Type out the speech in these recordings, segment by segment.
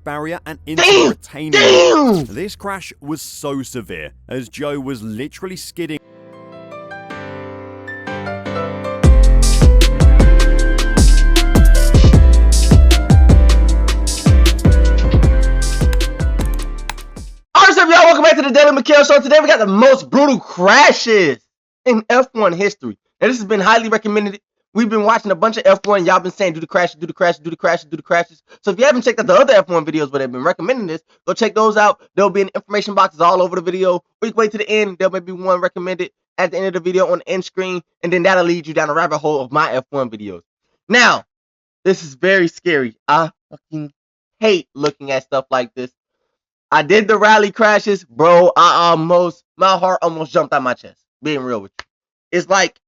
barrier and into the retaining wall. This crash was so severe, as Joe was literally skidding. What's up, y'all? Welcome back to the Daily Mikal Show. Today we got the most brutal crashes in F1 history. Now, this has been highly recommended. We've been watching a bunch of F1. Y'all been saying do the crashes, do the crashes, do the crashes, do the crashes. So if you haven't checked out the other F1 videos where they've been recommending this, go check those out. There'll be in information boxes all over the video. Or you can wait to the end. There may be one recommended at the end of the video on the end screen. And then that'll lead you down a rabbit hole of my F1 videos. Now, this is very scary. I fucking hate looking at stuff like this. I did the rally crashes, bro. My heart almost jumped out my chest. Being real with you. It's like,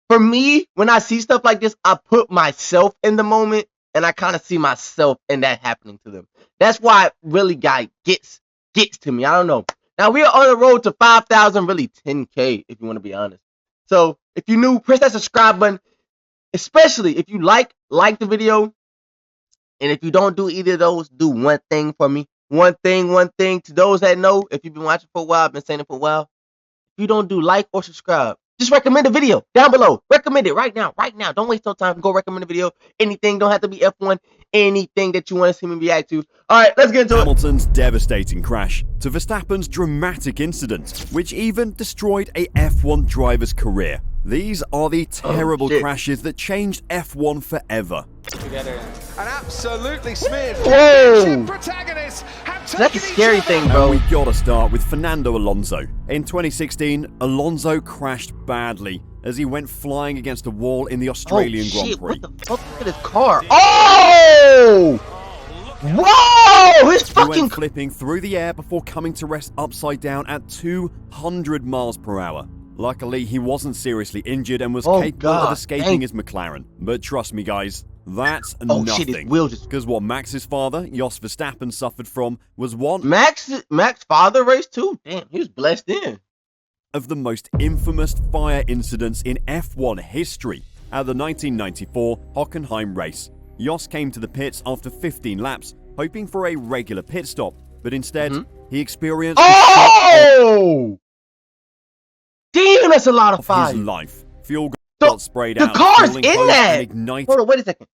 for me, when I see stuff like this, I put myself in the moment, and I kind of see myself in that happening to them. That's why it really gets to me. I don't know. Now, we are on the road to 5,000, really 10K, if you want to be honest. So, if you're new, press that subscribe button. Especially if you like the video. And if you don't do either of those, do one thing for me. One thing to those that know, if you've been watching for a while, I've been saying it for a while. If you don't do like or subscribe, just recommend a video down below. Recommend it right now. Don't waste no time. Go recommend a video. Anything, don't have to be F1. Anything that you want to see me react to. All right, let's get into it. Hamilton's devastating crash to Verstappen's dramatic incident, which even destroyed a F1 driver's career. These are the terrible crashes that changed F1 forever. Together. An absolutely smeared protagonists have taken. That's a scary thing, bro. And we gotta start with Fernando Alonso. In 2016, Alonso crashed badly as he went flying against a wall in the Australian Grand Prix. What the fuck? Look at his car. Oh! Whoa! His fucking He went flipping through the air before coming to rest upside down at 200 miles per hour. Luckily, he wasn't seriously injured and was capable of escaping his McLaren. But trust me, guys, that's nothing. Because what Max's father, Jos Verstappen, suffered from was one... Max's father raced too? Damn, he was blessed in. ...of the most infamous fire incidents in F1 history at the 1994 Hockenheim race. Jos came to the pits after 15 laps, hoping for a regular pit stop. But instead, he experienced... Damn, that's a lot of fire. His life. Fuel got sprayed out. The car's in that. Hold on, wait a second.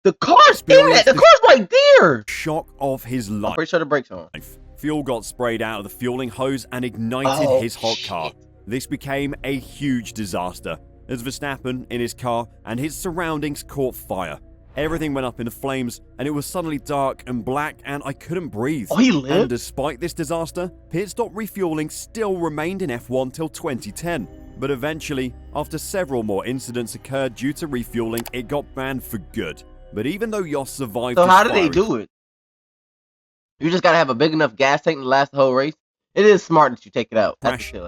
The car's in that. The car's right there. Shock of his life. I'm pretty sure the brakes on. Fuel got sprayed out of the fueling hose and ignited his hot car. This became a huge disaster as Verstappen in his car and his surroundings caught fire. Everything went up in flames, and it was suddenly dark and black, and I couldn't breathe. Oh, he lived? And despite this disaster, pit stop refueling still remained in F1 till 2010. But eventually, after several more incidents occurred due to refueling, it got banned for good. But even though Jos survived... So how did they do it? You just gotta have a big enough gas tank to last the whole race? It is smart that you take it out.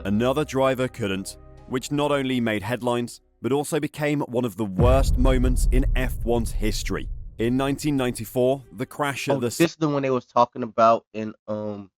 Another driver couldn't, which not only made headlines, but also became one of the worst moments in F1's history. In 1994, the crash at the... This is the one they was talking about in the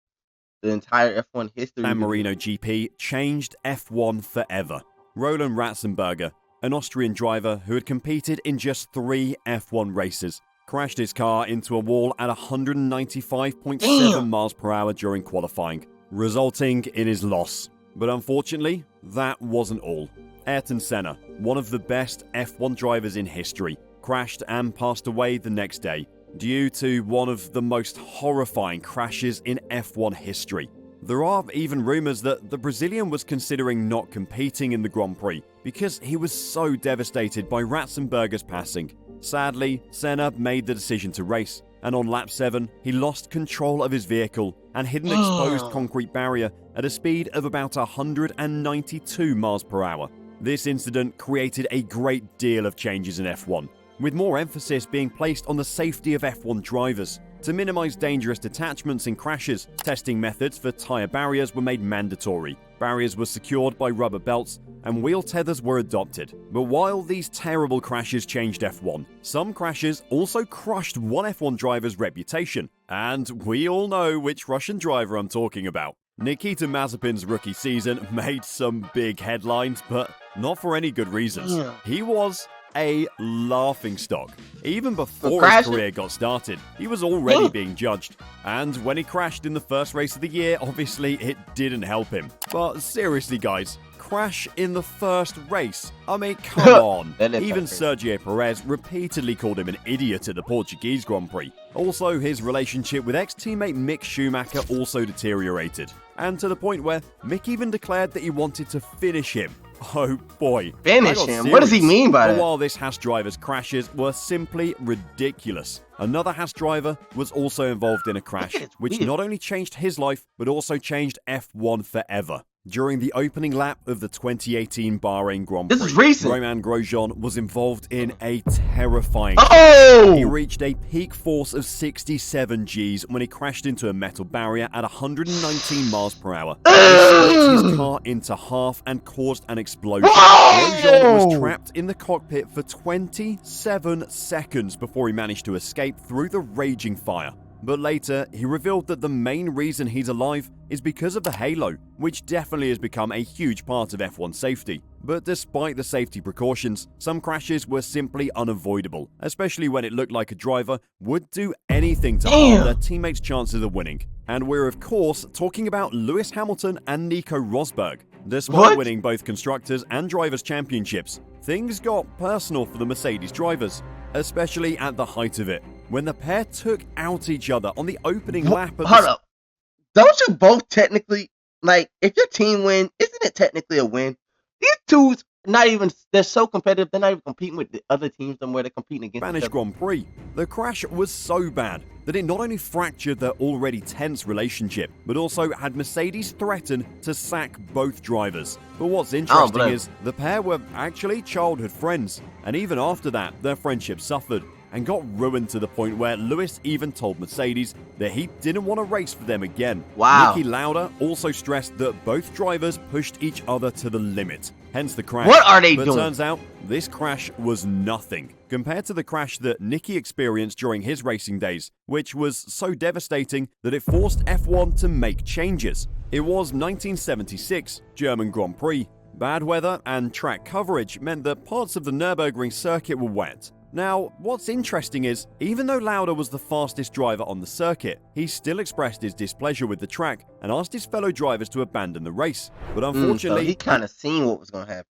entire F1 history. San Marino GP changed F1 forever. Roland Ratzenberger, an Austrian driver who had competed in just 3 F1 races, crashed his car into a wall at 195.7 miles per hour during qualifying, resulting in his loss. But unfortunately, that wasn't all. Ayrton Senna, one of the best F1 drivers in history, crashed and passed away the next day due to one of the most horrifying crashes in F1 history. There are even rumors that the Brazilian was considering not competing in the Grand Prix because he was so devastated by Ratzenberger's passing. Sadly, Senna made the decision to race, and on lap 7, he lost control of his vehicle and hit an exposed concrete barrier at a speed of about 192 miles per hour. This incident created a great deal of changes in F1, with more emphasis being placed on the safety of F1 drivers. To minimize dangerous detachments in crashes, testing methods for tire barriers were made mandatory. Barriers were secured by rubber belts, and wheel tethers were adopted. But while these terrible crashes changed F1, some crashes also crushed one F1 driver's reputation. And we all know which Russian driver I'm talking about. Nikita Mazepin's rookie season made some big headlines, but not for any good reasons. He was a laughingstock. Even before his career got started, he was already being judged. And when he crashed in the first race of the year, obviously it didn't help him. But seriously, guys, crash in the first race? I mean, come on. Even Sergio Perez repeatedly called him an idiot at the Portuguese Grand Prix. Also, his relationship with ex-teammate Mick Schumacher also deteriorated. And to the point where Mick even declared that he wanted to finish him. Oh boy. Finish him? What does he mean by that? But while this Haas driver's crashes were simply ridiculous, another Haas driver was also involved in a crash, which not only changed his life, but also changed F1 forever. During the opening lap of the 2018 Bahrain Grand Prix, this is recent. Romain Grosjean was involved in a terrifying crash. He reached a peak force of 67 Gs when he crashed into a metal barrier at 119 miles per hour. He split his car into half and caused an explosion. Grosjean was trapped in the cockpit for 27 seconds before he managed to escape through the raging fire. But later, he revealed that the main reason he's alive is because of the halo, which definitely has become a huge part of F1 safety. But despite the safety precautions, some crashes were simply unavoidable, especially when it looked like a driver would do anything to harm their teammates' chances of winning. And we're of course talking about Lewis Hamilton and Nico Rosberg. Despite winning both Constructors and Drivers' Championships, things got personal for the Mercedes drivers, especially at the height of it, when the pair took out each other on the opening lap of Hold up. Don't you both technically, like, if your team wins, isn't it technically a win? These two's not even, they're so competitive, they're not even competing with the other teams than where they're competing against Spanish Grand Prix. The crash was so bad that it not only fractured their already tense relationship, but also had Mercedes threaten to sack both drivers. But what's interesting is the pair were actually childhood friends, and even after that, their friendship suffered and got ruined to the point where Lewis even told Mercedes that he didn't want to race for them again. Wow. Niki Lauda also stressed that both drivers pushed each other to the limit, hence the crash. What are they doing? But turns out, this crash was nothing compared to the crash that Niki experienced during his racing days, which was so devastating that it forced F1 to make changes. It was 1976, German Grand Prix. Bad weather and track coverage meant that parts of the Nürburgring circuit were wet. Now, what's interesting is, even though Lauda was the fastest driver on the circuit, he still expressed his displeasure with the track and asked his fellow drivers to abandon the race. But unfortunately, so he kind of seen what was going to happen.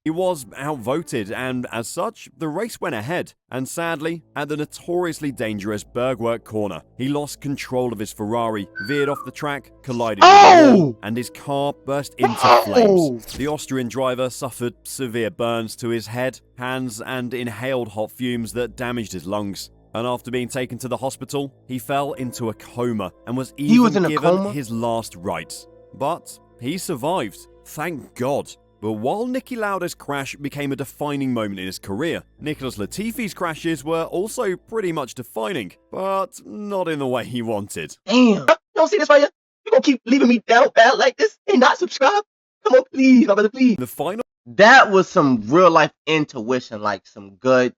He was outvoted, and as such, the race went ahead. And sadly, at the notoriously dangerous Bergwerk corner, he lost control of his Ferrari, veered off the track, collided with the wall, and his car burst into flames. The Austrian driver suffered severe burns to his head, hands, and inhaled hot fumes that damaged his lungs. And after being taken to the hospital, he fell into a coma and was even given his last rites. But he survived, thank God. But while Niki Lauda's crash became a defining moment in his career, Nicholas Latifi's crashes were also pretty much defining, but not in the way he wanted. Damn. You don't see this right here? You gonna keep leaving me down bad like this and not subscribe? Come on, please, my brother, please. The final. That was some real life intuition, like some good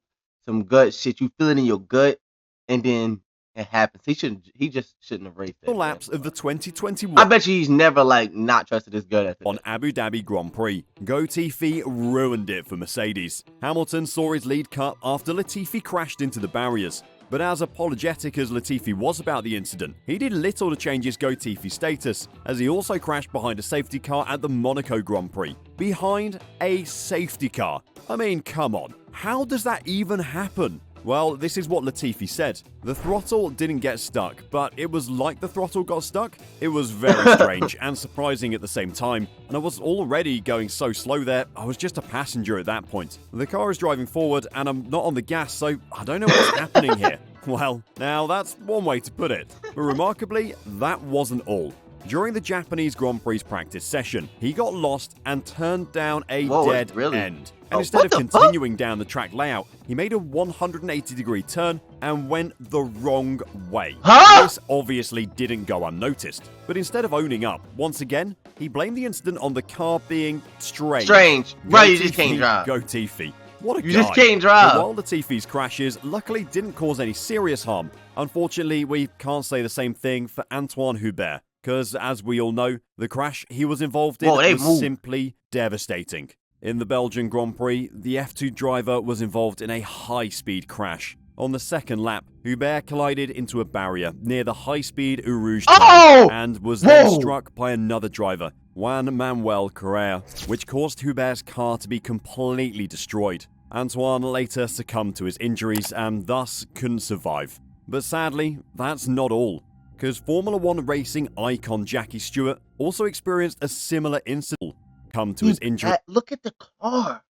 shit. You feel it in your gut, and then it happens. He just shouldn't have raced that. Laps of the 2021. I bet you he's never not trusted this good at on Abu Dhabi Grand Prix. Latifi ruined it for Mercedes. Hamilton saw his lead cut after Latifi crashed into the barriers. But as apologetic as Latifi was about the incident, he did little to change his Latifi status, as he also crashed behind a safety car at the Monaco Grand Prix. Behind a safety car. I mean, come on. How does that even happen? Well, this is what Latifi said. The throttle didn't get stuck, but it was like the throttle got stuck. It was very strange and surprising at the same time, and I was already going so slow there, I was just a passenger at that point. The car is driving forward and I'm not on the gas, so I don't know what's happening here. Well, now that's one way to put it. But remarkably, that wasn't all. During the Japanese Grand Prix practice session, he got lost and turned down a dead end. And instead of continuing down the track layout, he made a 180-degree turn and went the wrong way. This obviously didn't go unnoticed. But instead of owning up, once again, he blamed the incident on the car being strange. Right, you just can't drive. Latifi. What a guy. You just can't drive. But while Latifi's crashes luckily didn't cause any serious harm, unfortunately, we can't say the same thing for Antoine Hubert. Because, as we all know, the crash he was involved in was simply devastating. In the Belgian Grand Prix, the F2 driver was involved in a high-speed crash. On the second lap, Hubert collided into a barrier near the high-speed Eau Rouge turn and was then struck by another driver, Juan Manuel Correa, which caused Hubert's car to be completely destroyed. Antoine later succumbed to his injuries and thus couldn't survive. But sadly, that's not all, because Formula One racing icon Jackie Stewart also experienced a similar incident. Come to his injury. Look at the car.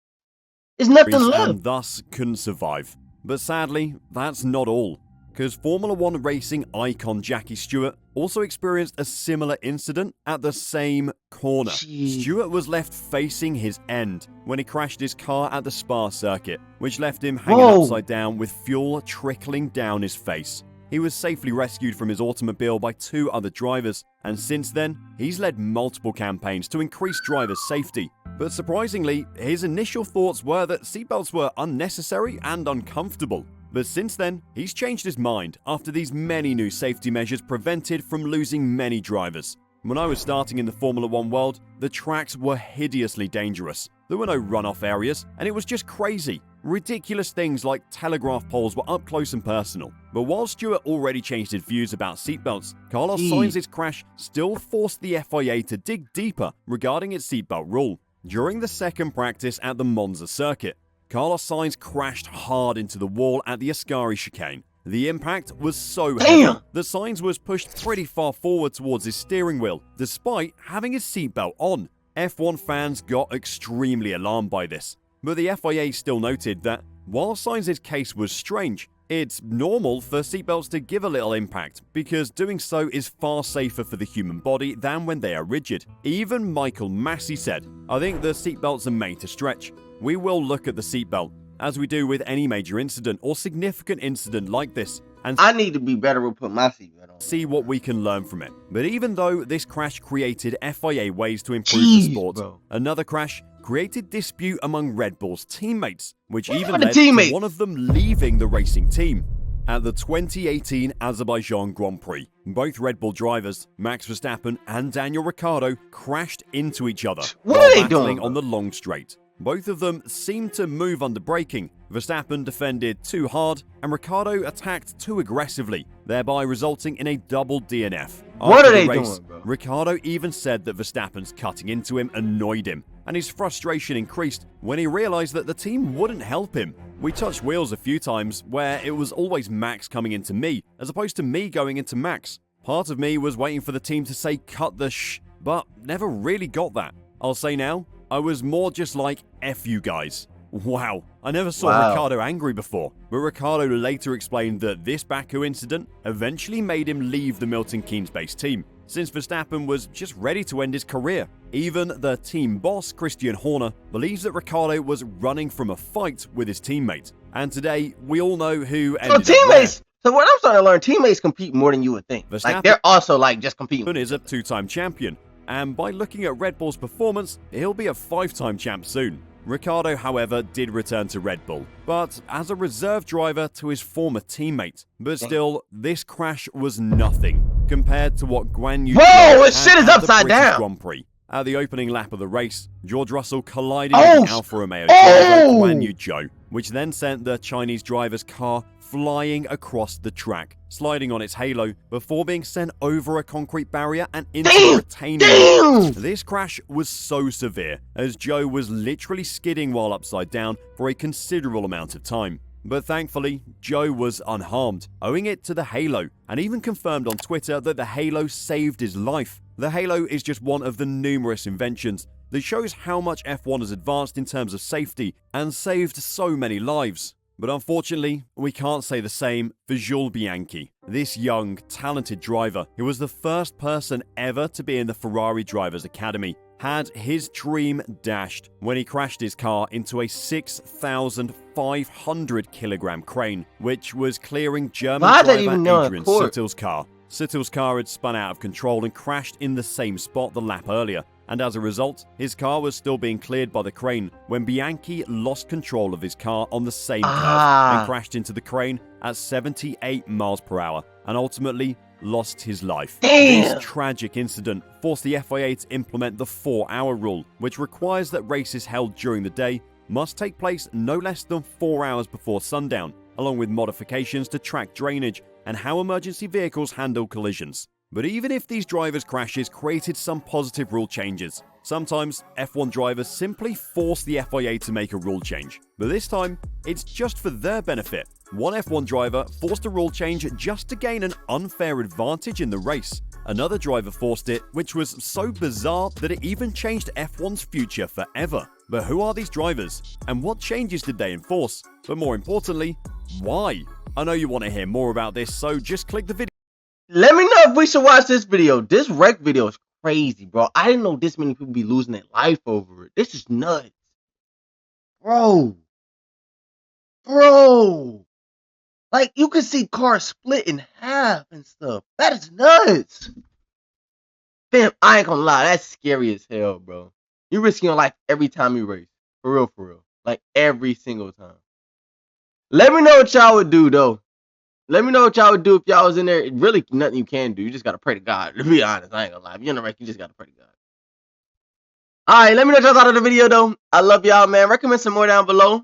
There's nothing left. And thus couldn't survive. But sadly, that's not all, because Formula One racing icon Jackie Stewart also experienced a similar incident at the same corner. Stewart was left facing his end when he crashed his car at the Spa circuit, which left him hanging upside down with fuel trickling down his face. He was safely rescued from his automobile by 2 other drivers, and since then, he's led multiple campaigns to increase drivers' safety. But surprisingly, his initial thoughts were that seatbelts were unnecessary and uncomfortable. But since then, he's changed his mind after these many new safety measures prevented from losing many drivers. When I was starting in the Formula One world, the tracks were hideously dangerous. There were no runoff areas, and it was just crazy. Ridiculous things like telegraph poles were up close and personal. But while Stewart already changed his views about seatbelts, Carlos Sainz's crash still forced the FIA to dig deeper regarding its seatbelt rule. During the second practice at the Monza circuit, Carlos Sainz crashed hard into the wall at the Ascari chicane. The impact was so heavy that Sainz was pushed pretty far forward towards his steering wheel, despite having his seatbelt on. F1 fans got extremely alarmed by this, but the FIA still noted that while Sainz's case was strange, it's normal for seatbelts to give a little impact because doing so is far safer for the human body than when they are rigid. Even Michael Massey said, "I think the seatbelts are made to stretch. We will look at the seatbelt, as we do with any major incident or significant incident like this, and I need to be better with putting my seatbelt on. See what we can learn from it." But even though this crash created FIA ways to improve the sport, another crash created dispute among Red Bull's teammates, which even led to one of them leaving the racing team. At the 2018 Azerbaijan Grand Prix, both Red Bull drivers, Max Verstappen and Daniel Ricciardo, crashed into each other while battling on the long straight. Both of them seemed to move under braking. Verstappen defended too hard, and Ricciardo attacked too aggressively, thereby resulting in a double DNF. What are they doing, bro? Ricciardo even said that Verstappen's cutting into him annoyed him, and his frustration increased when he realized that the team wouldn't help him. We touched wheels a few times where it was always Max coming into me, as opposed to me going into Max. Part of me was waiting for the team to say cut the but never really got that. I'll say now, I was more just like, F you guys. Wow, I never saw Ricciardo angry before, but Ricciardo later explained that this Baku incident eventually made him leave the Milton Keynes-based team, since Verstappen was just ready to end his career. Even the team boss, Christian Horner, believes that Ricciardo was running from a fight with his teammate. And today, we all know who ended up there. So what I'm starting to learn, teammates compete more than you would think. Verstappen, like, they're also like just competing. Is a 2-time champion. And by looking at Red Bull's performance, he'll be a 5-time champ soon. Ricciardo, however, did return to Red Bull, but as a reserve driver to his former teammate. But still, this crash was nothing compared to what Guan Yu this shit is upside down. Grand Prix. At the opening lap of the race, George Russell collided with the Alfa Romeo driver Guan Yu Zhou, which then sent the Chinese driver's car flying across the track, sliding on its halo before being sent over a concrete barrier and into a retaining wall. This crash was so severe, as Zhou was literally skidding while upside down for a considerable amount of time. But thankfully, Zhou was unharmed, owing it to the halo, and even confirmed on Twitter that the halo saved his life. The halo is just one of the numerous inventions that shows how much F1 has advanced in terms of safety and saved so many lives. But unfortunately, we can't say the same for Jules Bianchi, this young, talented driver who was the first person ever to be in the Ferrari Drivers Academy, had his dream dashed when he crashed his car into a 6,500 kilogram crane, which was clearing German driver Adrian Sittel's car. Sittel's car had spun out of control and crashed in the same spot the lap earlier, and as a result, his car was still being cleared by the crane when Bianchi lost control of his car on the same curve and crashed into the crane at 78 miles per hour, and ultimately lost his life. Damn. This tragic incident forced the FIA to implement the 4-hour rule, which requires that races held during the day must take place no less than 4 hours before sundown, along with modifications to track drainage and how emergency vehicles handle collisions. But even if these drivers' crashes created some positive rule changes, sometimes F1 drivers simply force the FIA to make a rule change. But this time, it's just for their benefit. One F1 driver forced a rule change just to gain an unfair advantage in the race. Another driver forced it, which was so bizarre that it even changed F1's future forever. But who are these drivers? And what changes did they enforce? But more importantly, why? I know you want to hear more about this, so just click the video. Let me know if we should watch this video. This wreck video is crazy, bro. I didn't know this many people be losing their life over it. This is nuts. Bro. Like, you can see cars split in half and stuff. That is nuts. Fam, I ain't gonna lie. That's scary as hell, bro. You're risking your life every time you race. For real. Like, every single time. Let me know what y'all would do, though. Let me know what y'all would do if y'all was in there. Really, nothing you can do. You just gotta pray to God. To be honest, I ain't gonna lie. If you're in a wreck, you just gotta pray to God. Alright, let me know what y'all thought of the video, though. I love y'all, man. Recommend some more down below.